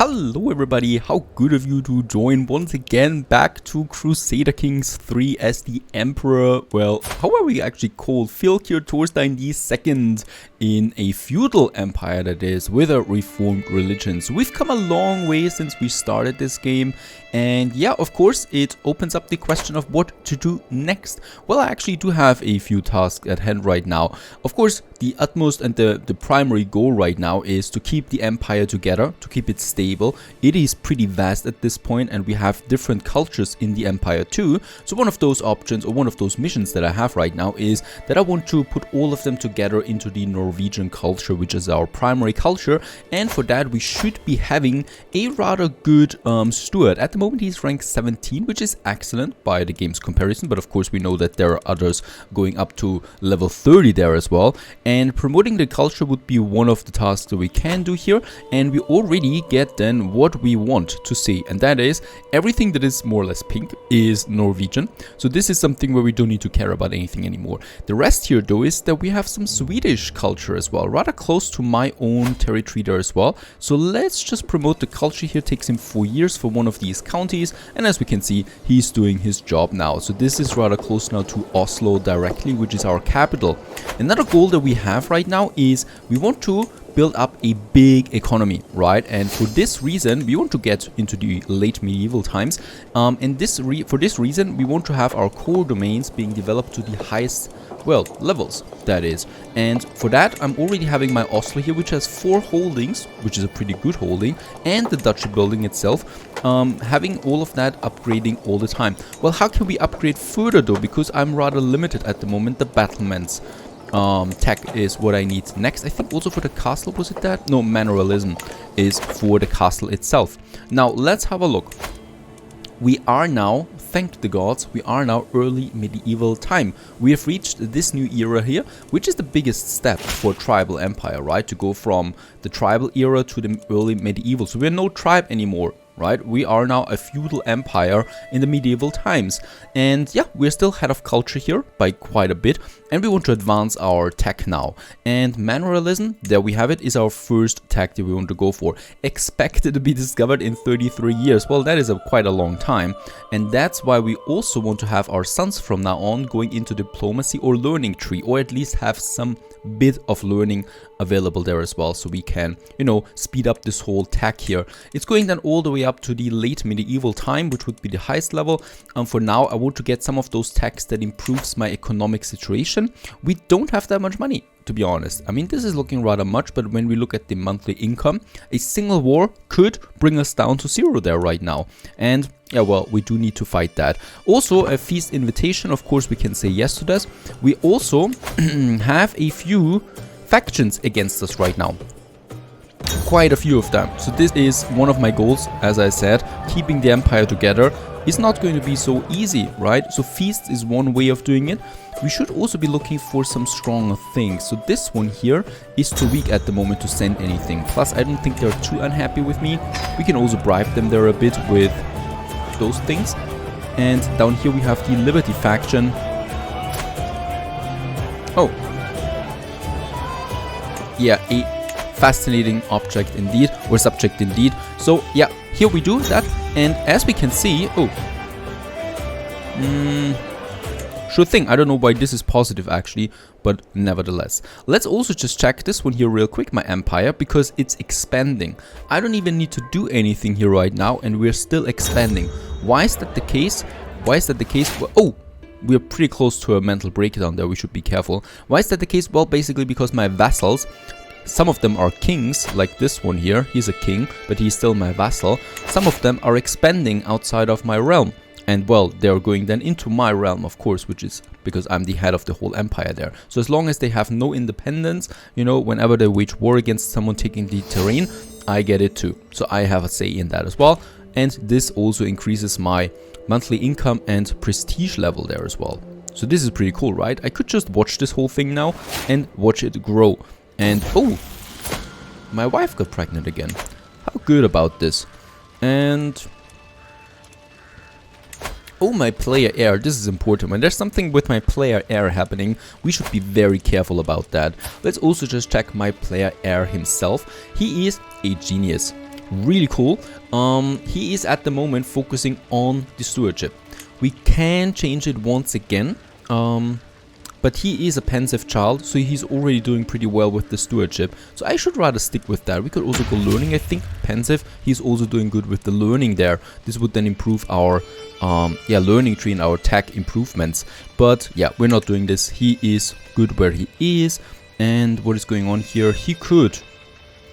Hello everybody, how good of you to join once again back to Crusader Kings III as the Emperor, well, how are we actually called? Filkir Thorstein II in a feudal empire that is, with a reformed religion. So we've come a long way since we started this game, and yeah, of course, it opens up the question of what to do next. Well, I actually do have a few tasks at hand right now. Of course, the utmost and the primary goal right now is to keep the empire together, to keep it stable. It is pretty vast at this point, and we have different cultures in the empire too. So one of those options, or one of those missions that I have right now, is that I want to put all of them together into the Norwegian culture, which is our primary culture. And for that, we should be having a rather good steward. At the moment, he's rank 17, which is excellent by the game's comparison. But of course, we know that there are others going up to level 30 there as well. And promoting the culture would be one of the tasks that we can do here. And we already get then what we want to see. And that is everything that is more or less pink is Norwegian. So this is something where we don't need to care about anything anymore. The rest here though is that we have some Swedish culture as well, rather close to my own territory there as well. So let's just promote the culture here. Takes him 4 years for one of these counties. And as we can see, he's doing his job now. So this is rather close now to Oslo directly, which is our capital. Another goal that we have right now is we want to build up a big economy, right? And for this reason, we want to get into the late medieval times. And for this reason, we want to have our core domains being developed to the highest, well, levels, that is. And for that, I'm already having my Oslo here, which has 4 holdings, which is a pretty good holding, and the duchy building itself, having all of that upgrading all the time. Well, how can we upgrade further though? Because I'm rather limited at the moment. The battlements tech is what I need next. I think also for the castle, was it that? No, miserably is for the castle itself. Now let's have a look. We are now, thank the gods, we are now early medieval time. We have reached this new era here, which is the biggest step for tribal empire, right? To go from the tribal era to the early medieval. So we're no tribe anymore, right? We are now a feudal empire in the medieval times. And yeah, we're still head of culture here by quite a bit. And we want to advance our tech now. And miserably, there we have it, is our first tech that we want to go for. Expected to be discovered in 33 years. Well, that is quite a long time. And that's why we also want to have our sons from now on going into diplomacy or learning tree. Or at least have some bit of learning available there as well, so we can, you know, speed up this whole tech here. It's going then all the way up to the late medieval time, which would be the highest level. For now, I want to get some of those techs that improves my economic situation. We don't have that much money, to be honest. I mean, this is looking rather much, but when we look at the monthly income, a single war could bring us down to 0 there right now. And yeah, well, we do need to fight that. Also, a feast invitation, of course, we can say yes to this. We also have a few factions against us right now. Quite a few of them. So this is one of my goals, as I said. Keeping the empire together is not going to be so easy, right? So feast is one way of doing it. We should also be looking for some stronger things. So this one here is too weak at the moment to send anything. Plus, I don't think they're too unhappy with me. We can also bribe them there a bit with those things. And down here we have the Liberty faction. Oh. Yeah, a fascinating object indeed, or subject indeed. So yeah, here we do that. And as we can see, sure thing. I don't know why this is positive actually, but nevertheless. Let's also just check this one here real quick, my empire, because it's expanding. I don't even need to do anything here right now, and we're still expanding. Why is that the case? Why is that the case? Well, oh, we're pretty close to a mental breakdown there. We should be careful. Why is that the case? Well, basically because my vassals, some of them are kings, like this one here. He's a king, but he's still my vassal. Some of them are expanding outside of my realm. And well, they're going then into my realm, of course, which is because I'm the head of the whole empire there. So as long as they have no independence, you know, whenever they wage war against someone taking the terrain, I get it too. So I have a say in that as well. And this also increases my monthly income and prestige level there as well. So this is pretty cool, right? I could just watch this whole thing now and watch it grow. And oh, my wife got pregnant again. How good about this? And oh, my player heir, this is important. When there's something with my player heir happening, we should be very careful about that. Let's also just check my player heir himself. He is a genius. Really cool. He is at the moment focusing on the stewardship. We can change it once again. But he is a pensive child, so he's already doing pretty well with the stewardship. So I should rather stick with that. We could also go learning, I think. Pensive, he's also doing good with the learning there. This would then improve our learning tree and our tech improvements. But yeah, we're not doing this. He is good where he is. And what is going on here? He could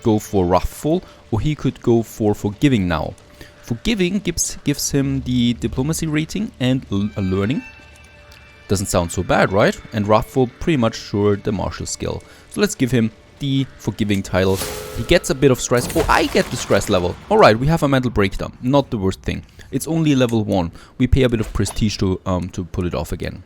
go for wrathful, or he could go for forgiving now. Forgiving gives him the diplomacy rating and a learning. Doesn't sound so bad, right? And wrathful, pretty much sure the martial skill. So let's give him the forgiving title. He gets a bit of stress. Oh, I get the stress level. Alright, we have a mental breakdown. Not the worst thing. It's only level 1. We pay a bit of prestige to pull it off again.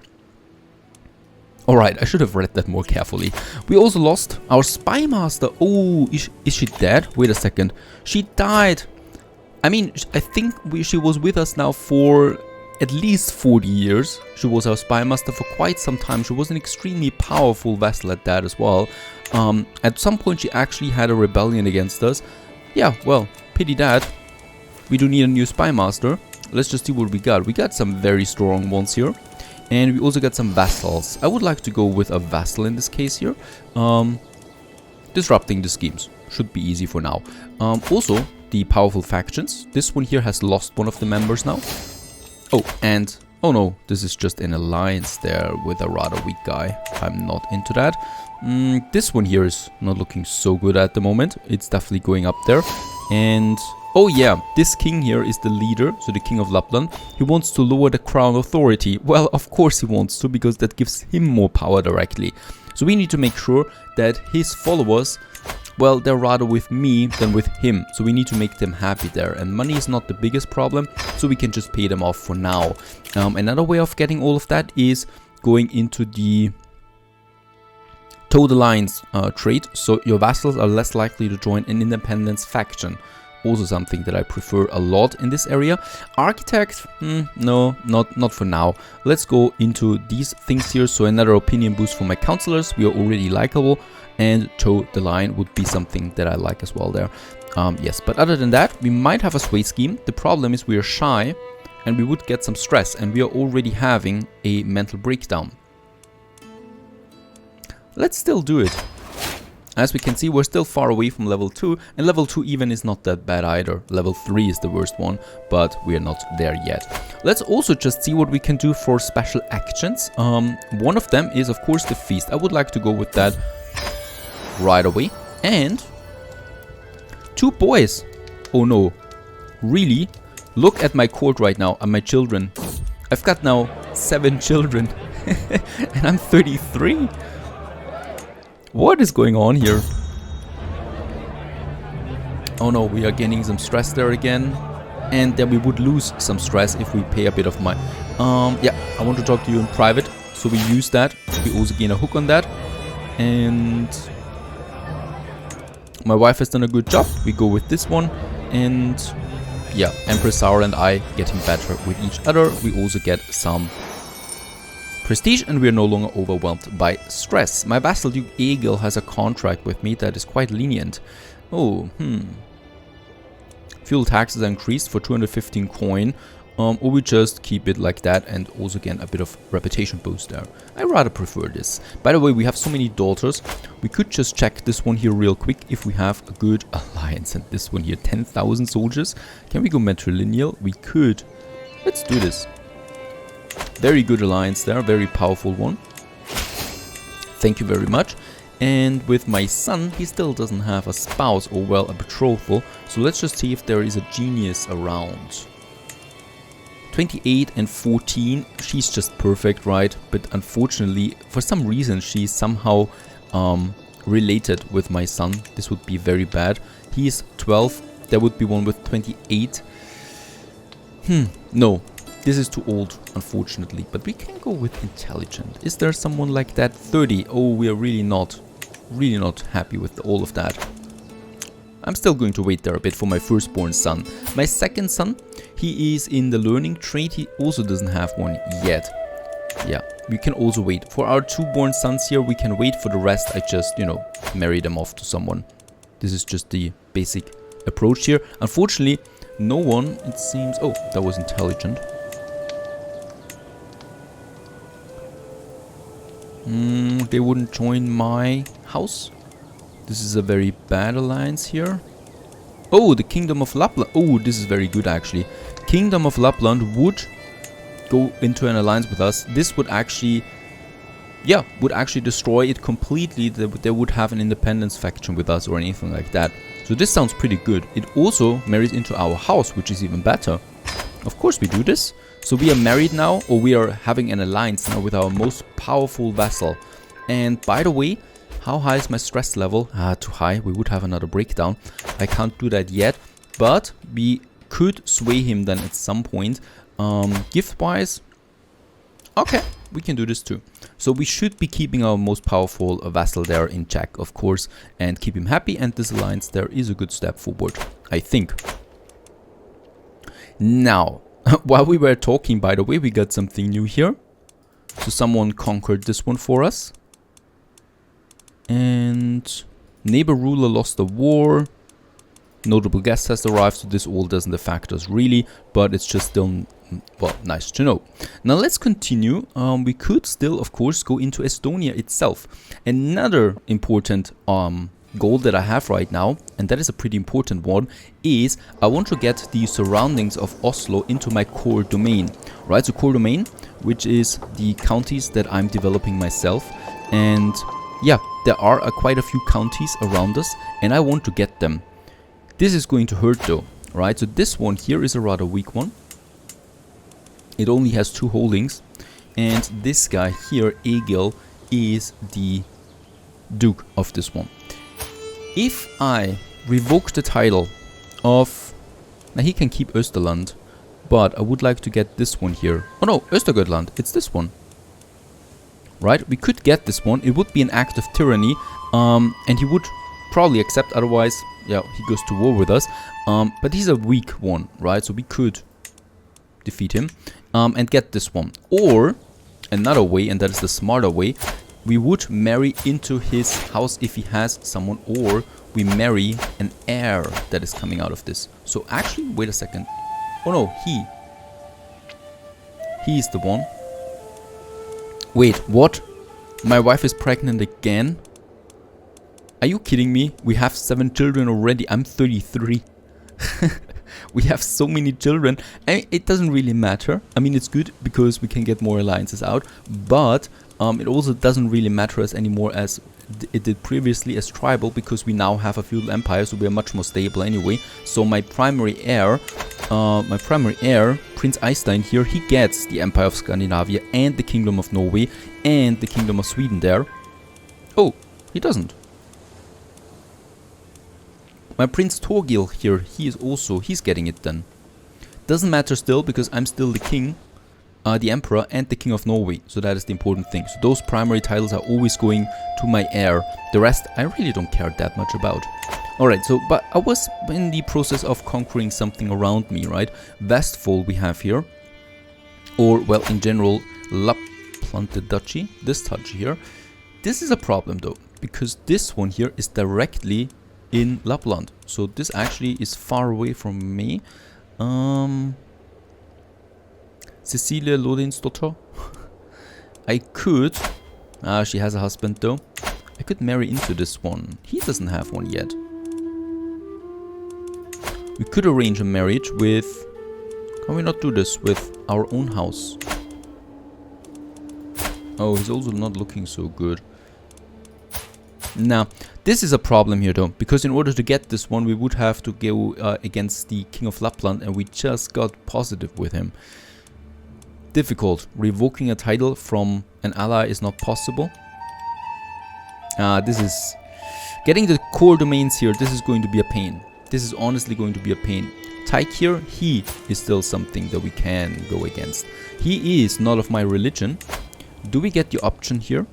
Alright, I should have read that more carefully. We also lost our spy master. Oh, is she dead? Wait a second. She died. I mean, I think she was with us now for at least 40 years. She was our spy master for quite some time. She was an extremely powerful vassal at that as well. At some point she actually had a rebellion against us. Yeah, well, pity that. We do need a new spy master. Let's just see what we got. We got some very strong ones here. And we also got some vassals. I would like to go with a vassal in this case here. Disrupting the schemes. Should be easy for now. Also, the powerful factions. This one here has lost one of the members now. Oh, and oh no, this is just an alliance there with a rather weak guy. I'm not into that. This one here is not looking so good at the moment. It's definitely going up there. And oh yeah, this king here is the leader, so the king of Lapland. He wants to lower the crown authority. Well, of course he wants to, because that gives him more power directly. So we need to make sure that his followers, well, they're rather with me than with him. So we need to make them happy there. And money is not the biggest problem, so we can just pay them off for now. Another way of getting all of that is going into the total alliance trait. So your vassals are less likely to join an independence faction. Also something that I prefer a lot in this area. Architect, no, not for now. Let's go into these things here. So another opinion boost for my counselors. We are already likable. And toe the line would be something that I like as well there. Yes, but other than that, we might have a sway scheme. The problem is we are shy and we would get some stress, and we are already having a mental breakdown. Let's still do it. As we can see, we're still far away from level 2, and level 2 even is not that bad either. Level 3 is the worst one, but we are not there yet. Let's also just see what we can do for special actions. One of them is, of course, the feast. I would like to go with that right away. And 2 boys. Oh no, really? Look at my court right now and my children. I've got now 7 children and I'm 33. What is going on here? Oh no, we are gaining some stress there again. And then we would lose some stress if we pay a bit of my... yeah, I want to talk to you in private. So we use that. We also gain a hook on that. And my wife has done a good job. We go with this one. And yeah, Empress Sour and I getting better with each other. We also get some prestige, and we are no longer overwhelmed by stress. My vassal Duke Egil has a contract with me that is quite lenient. Oh, Fuel taxes are increased for 215 coin. Or we just keep it like that and also again a bit of reputation boost there. I rather prefer this. By the way, we have so many daughters. We could just check this one here real quick if we have a good alliance. And this one here, 10,000 soldiers. Can we go matrilineal? We could. Let's do this. Very good alliance there, very powerful one. Thank you very much. And with my son, he still doesn't have a spouse or, well, a betrothal. So let's just see if there is a genius around. 28 and 14, she's just perfect, right? But unfortunately, for some reason, she's somehow related with my son. This would be very bad. He's 12, there would be one with 28. No, this is too old, unfortunately. But we can go with intelligent. Is there someone like that? 30. Oh, we are really not happy with all of that. I'm still going to wait there a bit for my firstborn son. My second son, he is in the learning trait. He also doesn't have one yet. Yeah, we can also wait. For our 2 born sons here, we can wait. For the rest, I just, you know, marry them off to someone. This is just the basic approached here. Unfortunately, no one, it seems... Oh, that was intelligent. They wouldn't join my house. This is a very bad alliance here. Oh, the Kingdom of Lapland. Oh, this is very good, actually. Kingdom of Lapland would go into an alliance with us. This would actually... Yeah, would actually destroy it completely. They would have an independence faction with us or anything like that. So this sounds pretty good. It also marries into our house, which is even better. Of course we do this. So we are married now, or we are having an alliance now with our most powerful vassal. And by the way, how high is my stress level? Too high. We would have another breakdown. I can't do that yet, but we could sway him then at some point. Gift-wise, okay, we can do this too. So we should be keeping our most powerful vassal there in check, of course, and keep him happy. And this alliance there is a good step forward, I think. Now, while we were talking, by the way, we got something new here. So someone conquered this one for us. And neighbor ruler lost the war. Notable guest has arrived, so this all doesn't affect us really, but it's just still, well, nice to know. Now let's continue. We could still, of course, go into Estonia itself. Another important goal that I have right now, and that is a pretty important one, is I want to get the surroundings of Oslo into my core domain. Right, so core domain, which is the counties that I'm developing myself. And yeah, there are quite a few counties around us, and I want to get them. This is going to hurt though, right? So this one here is a rather weak one. It only has 2 holdings. And this guy here, Egil, is the Duke of this one. If I revoke the title of... Now he can keep Österland, but I would like to get this one here. Oh no, Östergötland, it's this one. Right, we could get this one. It would be an act of tyranny, and he would probably accept, otherwise, yeah, he goes to war with us. But he's a weak one, right? So we could defeat him and get this one. Or another way, and that is the smarter way, we would marry into his house if he has someone, or we marry an heir that is coming out of this. So actually, wait a second. Oh no, he's the one. Wait, what? My wife is pregnant again? Are you kidding me? We have 7 children already. I'm 33. We have so many children. It doesn't really matter. I mean, it's good because we can get more alliances out. But it also doesn't really matter us anymore as it did previously as tribal, because we now have a feudal empire, so we are much more stable anyway. So my primary heir, Prince Iceland here, he gets the Empire of Scandinavia and the Kingdom of Norway and the Kingdom of Sweden there. Oh, he doesn't. My Prince Torgil here, he's getting it then. Doesn't matter still, because I'm still the king, the emperor, and the king of Norway. So that is the important thing. So those primary titles are always going to my heir. The rest I really don't care that much about. Alright, so, but I was in the process of conquering something around me, right? Westfold we have here. Or, well, in general, Lapland Duchy. This duchy here. This is a problem though, because this one here is directly in Lapland. So this actually is far away from me. Cecilia Lodinsdotter. I could... she has a husband though. I could marry into this one. He doesn't have one yet. We could arrange a marriage with... Can we not do this with our own house? Oh, he's also not looking so good. Now, this is a problem here though, because in order to get this one, we would have to go against the King of Lapland, and we just got positive with him. Difficult. Revoking a title from an ally is not possible. This is... Getting the core domains here, this is going to be a pain. This is honestly going to be a pain. Tyke here, he is still something that we can go against. He is not of my religion. Do we get the option here?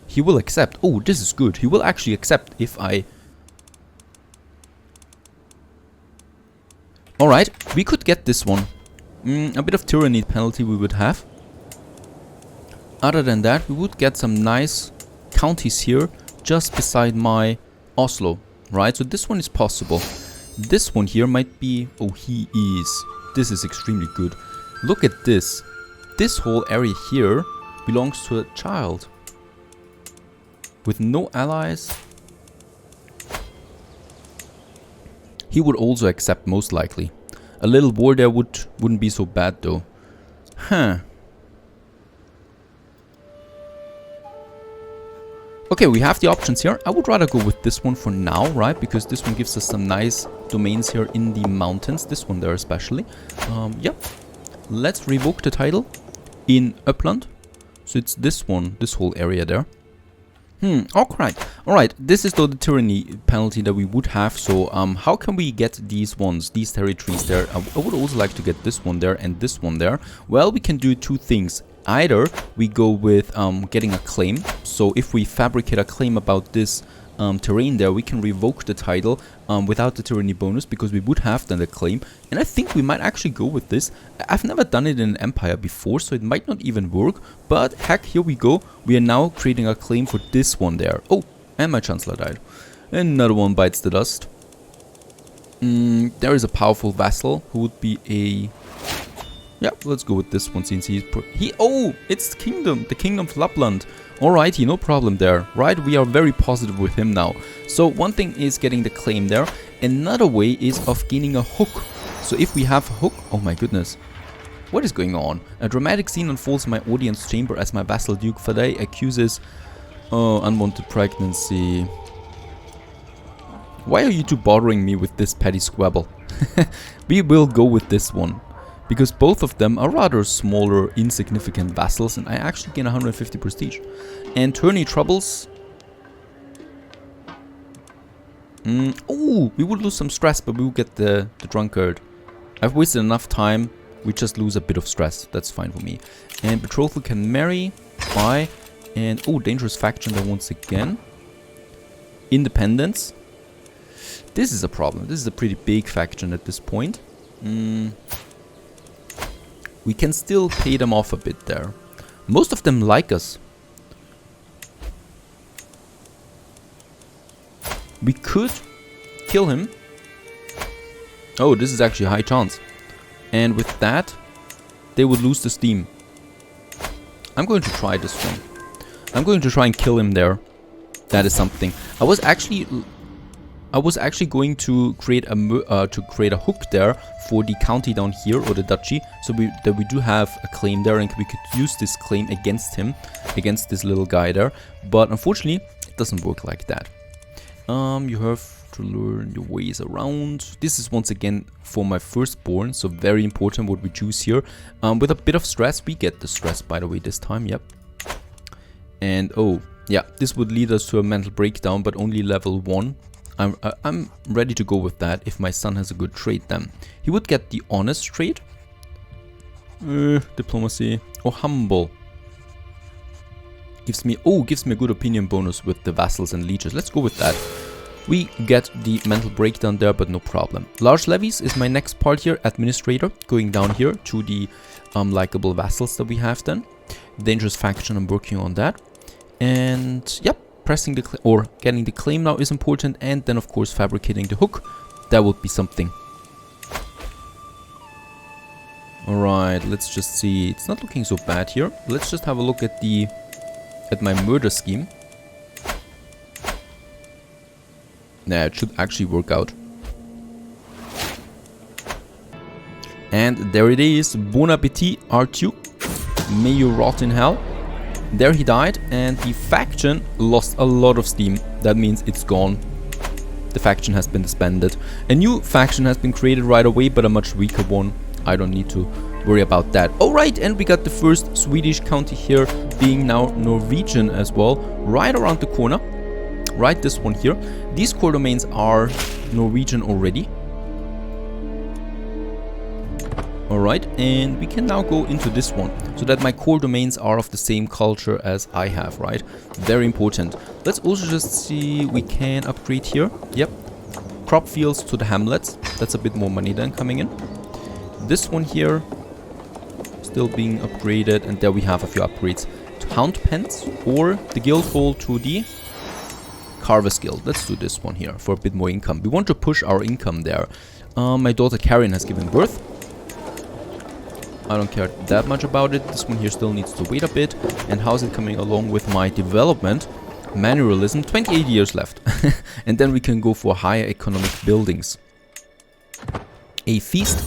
He will accept. Oh, this is good. He will actually accept if I... Alright, we could get this one. A bit of tyranny penalty we would have. Other than that, we would get some nice counties here just beside my Oslo. Right, so this one is possible. This one here might be... Oh, he is. This is extremely good. Look at this. This whole area here belongs to a child. With no allies. He would also accept, most likely. A little war there wouldn't be so bad though. Huh. Okay, we have the options here. I would rather go with this one for now, right? Because this one gives us some nice domains here in the mountains. This one there especially. Yep. Let's revoke the title in Upland. So it's this one, this whole area there. Alright. Alright, this is though the tyranny penalty that we would have. So how can we get these ones, these territories there? I would also like to get this one there and this one there. Well, we can do two things. Either we go with getting a claim. So if we fabricate a claim about this terrain there, we can revoke the title without the tyranny bonus, because we would have then the claim. And I think we might actually go with this. I've never done it in an empire before, so it might not even work. But heck, here we go. We are now creating a claim for this one there. Oh, and my chancellor died. Another one bites the dust. There is a powerful vassal who would be a... Yeah, let's go with this one since he's... Oh, it's the kingdom of Lapland. Alrighty, no problem there, right? We are very positive with him now. So one thing is getting the claim there. Another way is of gaining a hook. So if we have a hook... Oh my goodness. What is going on? A dramatic scene unfolds in my audience chamber as my vassal Duke Faday accuses... unwanted pregnancy. Why are you two bothering me with this petty squabble? We will go with this one. Because both of them are rather smaller, insignificant vassals, and I actually gain 150 prestige. And tourney troubles. Oh, we would lose some stress, but we will get the drunkard. I've wasted enough time. We just lose a bit of stress. That's fine for me. And betrothal can marry. Bye. And oh, dangerous faction there once again. Independence. This is a problem. This is a pretty big faction at this point. We can still pay them off a bit there. Most of them like us. We could kill him. Oh, this is actually a high chance. And with that, they would lose the steam. I'm going to try this one. I'm going to try and kill him there. That is something. I was actually going to create a hook there for the county down here, or the duchy, so that we do have a claim there, and we could use this claim against him, against this little guy there. But unfortunately, it doesn't work like that. You have to learn your ways around. This is once again for my firstborn, so very important what we choose here. With a bit of stress, we get the stress, by the way, this time. Yep. And oh yeah, this would lead us to a mental breakdown, but only level 1. I'm ready to go with that if my son has a good trait then. He would get the honest trait. Diplomacy. Or humble. Gives me a good opinion bonus with the vassals and lieges. Let's go with that. We get the mental breakdown there, but no problem. Large levies is my next part here. Administrator. Going down here to the likable vassals that we have then. Dangerous faction, I'm working on that. And yep. Pressing the or getting the claim now is important, and then of course fabricating the hook. That would be something. Alright, let's just see. It's not looking so bad here. Let's just have a look at my murder scheme. Nah, it should actually work out. And there it is. Bon appetit, R2. May you rot in hell. There he died, and the faction lost a lot of steam. That means it's gone. The faction has been disbanded. A new faction has been created right away, but a much weaker one. I don't need to worry about that. Alright, and we got the first Swedish county here, being now Norwegian as well, right around the corner. Right, this one here. These core domains are Norwegian already. Alright, and we can now go into this one, so that my core domains are of the same culture as I have, right? Very important. Let's also just see, we can upgrade here. Yep. Crop fields to the hamlets. That's a bit more money then coming in. This one here, still being upgraded, and there we have a few upgrades. To hound pens, or the guild hall to the Carver skill. Let's do this one here for a bit more income. We want to push our income there. My daughter Karen has given birth. I don't care that much about it. This one here still needs to wait a bit. And how's it coming along with my development? Manualism, 28 years left. And then we can go for higher economic buildings. A feast.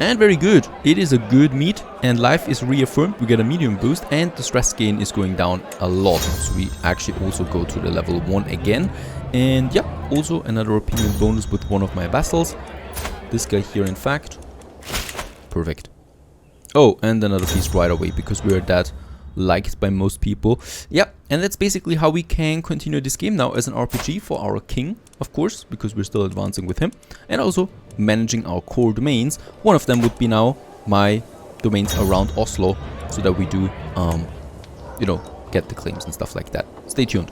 And very good. It is a good meat and life is reaffirmed. We get a medium boost and the stress gain is going down a lot. So we actually also go to the level 1 again. And yeah, also another opinion bonus with one of my vassals. This guy here, in fact. Perfect. Oh, and another feast right away because we're that liked by most people. Yeah, and that's basically how we can continue this game now as an RPG for our king, of course, because we're still advancing with him. And also managing our core domains. One of them would be now my domains around Oslo, so that we do, you know, get the claims and stuff like that. Stay tuned.